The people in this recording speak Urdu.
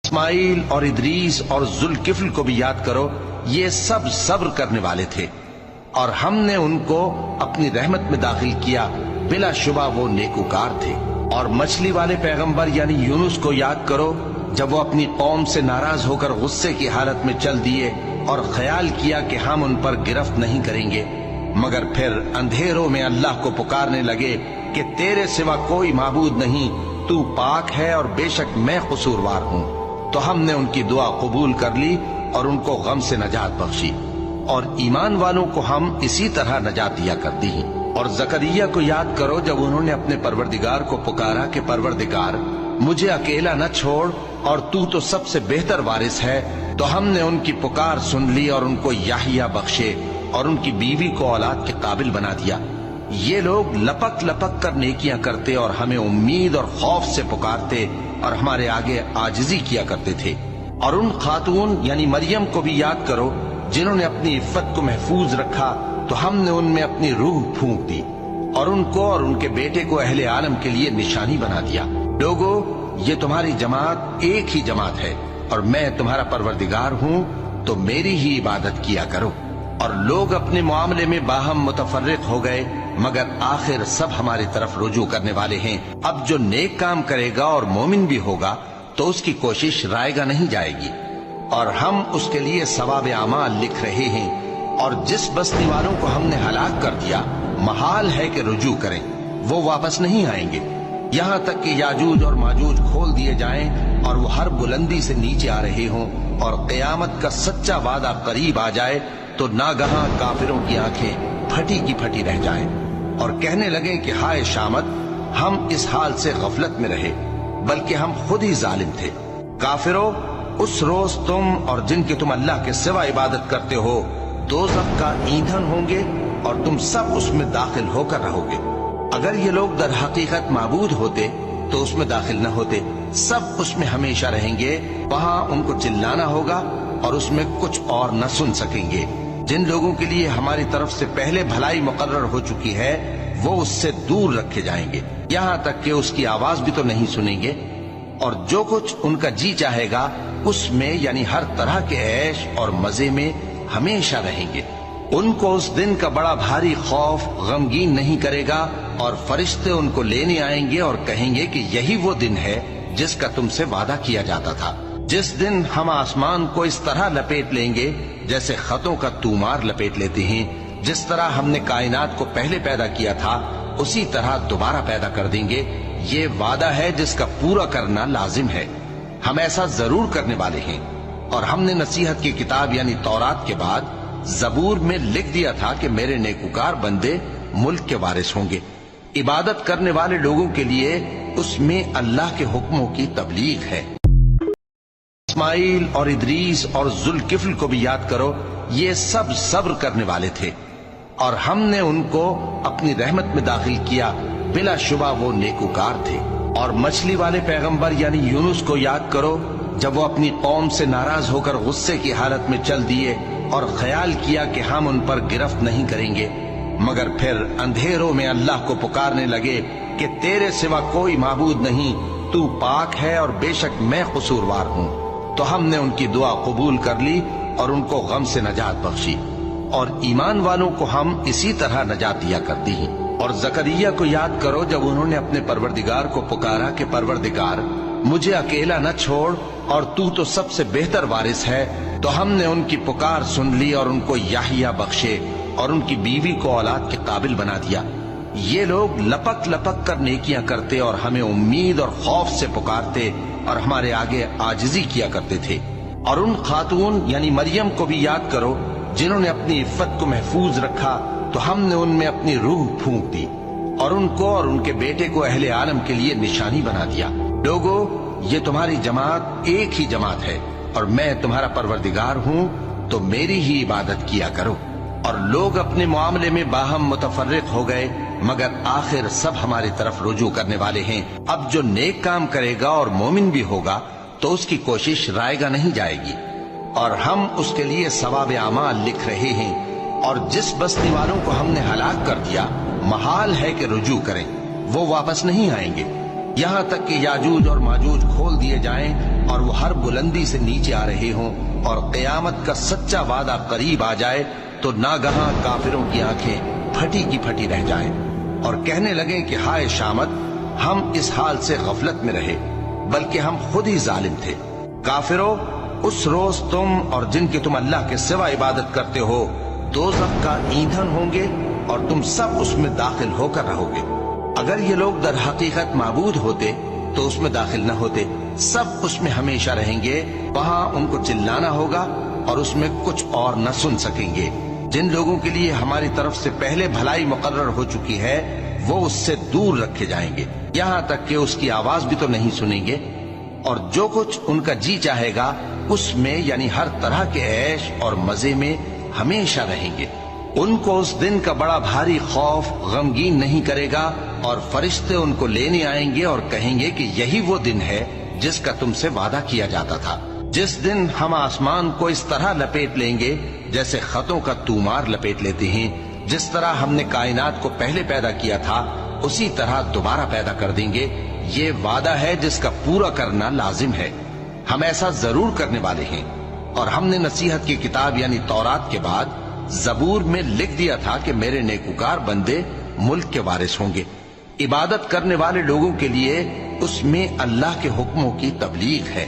اسماعیل اور ادریس اور ذوالکفل کو بھی یاد کرو، یہ سب صبر کرنے والے تھے اور ہم نے ان کو اپنی رحمت میں داخل کیا، بلا شبہ وہ نیکوکار تھے۔ اور مچھلی والے پیغمبر یعنی یونس کو یاد کرو، جب وہ اپنی قوم سے ناراض ہو کر غصے کی حالت میں چل دیے اور خیال کیا کہ ہم ان پر گرفت نہیں کریں گے، مگر پھر اندھیروں میں اللہ کو پکارنے لگے کہ تیرے سوا کوئی معبود نہیں، تو پاک ہے اور بے شک میں قصوروار ہوں۔ تو ہم نے ان کی دعا قبول کر لی اور ان کو غم سے نجات بخشی، اور ایمان والوں کو ہم اسی طرح نجات دیا کرتی ہیں۔ اور زکریا کو یاد کرو، جب انہوں نے اپنے پروردگار کو پکارا کہ پروردگار مجھے اکیلا نہ چھوڑ اور تو سب سے بہتر وارث ہے، تو ہم نے ان کی پکار سن لی اور ان کو یحییٰ بخشے اور ان کی بیوی کو اولاد کے قابل بنا دیا۔ یہ لوگ لپک لپک کر نیکیاں کرتے اور ہمیں امید اور خوف سے پکارتے اور ہمارے آگے عاجزی کیا کرتے تھے۔ اور ان خاتون یعنی مریم کو بھی یاد کرو، جنہوں نے اپنی عفت کو محفوظ رکھا، تو ہم نے ان میں اپنی روح پھونک دی اور ان کو اور ان کے بیٹے کو اہل عالم کے لیے نشانی بنا دیا۔ لوگو، یہ تمہاری جماعت ایک ہی جماعت ہے اور میں تمہارا پروردگار ہوں، تو میری ہی عبادت کیا کرو۔ اور لوگ اپنے معاملے میں باہم متفرق ہو گئے، مگر آخر سب ہماری طرف رجوع کرنے والے ہیں۔ اب جو نیک کام کرے گا اور مومن بھی ہوگا تو اس کی کوشش رائے گا نہیں جائے گی، اور ہم اس کے لیے ثواب اعمال لکھ رہے ہیں۔ اور جس بستی والوں کو ہم نے ہلاک کر دیا، محال ہے کہ رجوع کریں، وہ واپس نہیں آئیں گے، یہاں تک کہ یاجوج اور ماجوج کھول دیے جائیں اور وہ ہر بلندی سے نیچے آ رہے ہوں، اور قیامت کا سچا وعدہ قریب آ جائے تو ناگہاں کافروں کی آنکھیں پھٹی کی پھٹی رہ جائیں اور کہنے لگیں کہ ہائے شامت، ہم اس حال سے غفلت میں رہے، بلکہ ہم خود ہی ظالم تھے۔ کافروں، اس روز تم اور جن کی تم اللہ کے سوا عبادت کرتے ہو دوزخ کا ایندھن ہوں گے، اور تم سب اس میں داخل ہو کر رہو گے۔ اگر یہ لوگ در حقیقت معبود ہوتے تو اس میں داخل نہ ہوتے، سب اس میں ہمیشہ رہیں گے، وہاں ان کو چلانا ہوگا اور اس میں کچھ اور نہ سن سکیں گے۔ جن لوگوں کے لیے ہماری طرف سے پہلے بھلائی مقرر ہو چکی ہے، وہ اس سے دور رکھے جائیں گے، یہاں تک کہ اس کی آواز بھی تو نہیں سنیں گے، اور جو کچھ ان کا جی چاہے گا اس میں یعنی ہر طرح کے عیش اور مزے میں ہمیشہ رہیں گے۔ ان کو اس دن کا بڑا بھاری خوف غمگین نہیں کرے گا، اور فرشتے ان کو لینے آئیں گے اور کہیں گے کہ یہی وہ دن ہے جس کا تم سے وعدہ کیا جاتا تھا، جس دن ہم آسمان کو اس طرح لپیٹ لیں گے جیسے خطوں کا تومار لپیٹ لیتے ہیں۔ جس طرح ہم نے کائنات کو پہلے پیدا کیا تھا اسی طرح دوبارہ پیدا کر دیں گے، یہ وعدہ ہے جس کا پورا کرنا لازم ہے، ہم ایسا ضرور کرنے والے ہیں۔ اور ہم نے نصیحت کی کتاب یعنی تورات کے بعد زبور میں لکھ دیا تھا کہ میرے نیکوکار بندے ملک کے وارث ہوں گے۔ عبادت کرنے والے لوگوں کے لیے اس میں اللہ کے حکموں کی تبلیغ ہے۔ اسماعیل اور ادریس اور ذوالکفل کو بھی یاد کرو، یہ سب صبر کرنے والے تھے اور ہم نے ان کو اپنی رحمت میں داخل کیا، بلا شبہ وہ نیکوکار تھے۔ اور مچھلی والے پیغمبر یعنی یونس کو یاد کرو، جب وہ اپنی قوم سے ناراض ہو کر غصے کی حالت میں چل دیے اور خیال کیا کہ ہم ان پر گرفت نہیں کریں گے، مگر پھر اندھیروں میں اللہ کو پکارنے لگے کہ تیرے سوا کوئی معبود نہیں، تو پاک ہے اور بے شک میں قصوروار ہوں۔ تو ہم نے ان کی دعا قبول کر لی اور ان کو غم سے نجات بخشی، اور ایمان والوں کو ہم اسی طرح نجات دیا کرتی ہیں۔ اور زکریا کو یاد کرو، جب انہوں نے اپنے پروردگار کو پکارا کہ پروردگار مجھے اکیلا نہ چھوڑ اور تو سب سے بہتر وارث ہے، تو ہم نے ان کی پکار سن لی اور ان کو یحییٰ بخشے اور ان کی بیوی کو اولاد کے قابل بنا دیا۔ یہ لوگ لپک لپک کر نیکیاں کرتے اور ہمیں امید اور خوف سے پکارتے اور ہمارے آگے عاجزی کیا کرتے تھے۔ اور ان خاتون یعنی مریم کو بھی یاد کرو، جنہوں نے اپنی عفت کو محفوظ رکھا، تو ہم نے ان میں اپنی روح پھونک دی اور ان کو اور ان کے بیٹے کو اہل عالم کے لیے نشانی بنا دیا۔ لوگو، یہ تمہاری جماعت ایک ہی جماعت ہے اور میں تمہارا پروردگار ہوں، تو میری ہی عبادت کیا کرو۔ اور لوگ اپنے معاملے میں باہم متفرق ہو گئے، مگر آخر سب ہماری طرف رجوع کرنے والے ہیں۔ اب جو نیک کام کرے گا اور مومن بھی ہوگا تو اس کی کوشش رائے گا نہیں جائے گی، اور ہم اس کے لیے ثواب اعمال لکھ رہے ہیں۔ اور جس بستی والوں کو ہم نے ہلاک کر دیا، محال ہے کہ رجوع کریں، وہ واپس نہیں آئیں گے، یہاں تک کہ یاجوج اور ماجوج کھول دیے جائیں اور وہ ہر بلندی سے نیچے آ رہے ہوں اور قیامت کا سچا وعدہ قریب آ جائے تو ناگہاں کافروں کی آنکھیں پھٹی کی پھٹی رہ جائیں اور کہنے لگیں کہ ہائے شامت، ہم اس حال سے غفلت میں رہے بلکہ ہم خود ہی ظالم تھے۔ کافرو، اس روز تم اور جن کی تم اللہ کے سوا عبادت کرتے ہو دوزخ کا ایندھن ہوں گے اور تم سب اس میں داخل ہو کر رہو گے۔ اگر یہ لوگ در حقیقت معبود ہوتے تو اس میں داخل نہ ہوتے، سب اس میں ہمیشہ رہیں گے، وہاں ان کو چلانا ہوگا اور اس میں کچھ اور نہ سن سکیں گے۔ جن لوگوں کے لیے ہماری طرف سے پہلے بھلائی مقرر ہو چکی ہے وہ اس سے دور رکھے جائیں گے، یہاں تک کہ اس کی آواز بھی تو نہیں سنیں گے، اور جو کچھ ان کا جی چاہے گا اس میں یعنی ہر طرح کے عیش اور مزے میں ہمیشہ رہیں گے۔ ان کو اس دن کا بڑا بھاری خوف غمگین نہیں کرے گا، اور فرشتے ان کو لینے آئیں گے اور کہیں گے کہ یہی وہ دن ہے جس کا تم سے وعدہ کیا جاتا تھا، جس دن ہم آسمان کو اس طرح لپیٹ لیں گے جیسے خطوں کا تومار لپیٹ لیتے ہیں، جس طرح ہم نے کائنات کو پہلے پیدا کیا تھا اسی طرح دوبارہ پیدا کر دیں گے۔ یہ وعدہ ہے جس کا پورا کرنا لازم ہے، ہم ایسا ضرور کرنے والے ہیں۔ اور ہم نے نصیحت کی کتاب یعنی تورات کے بعد زبور میں لکھ دیا تھا کہ میرے نیکوکار بندے ملک کے وارث ہوں گے۔ عبادت کرنے والے لوگوں کے لیے اس میں اللہ کے حکموں کی تبلیغ ہے۔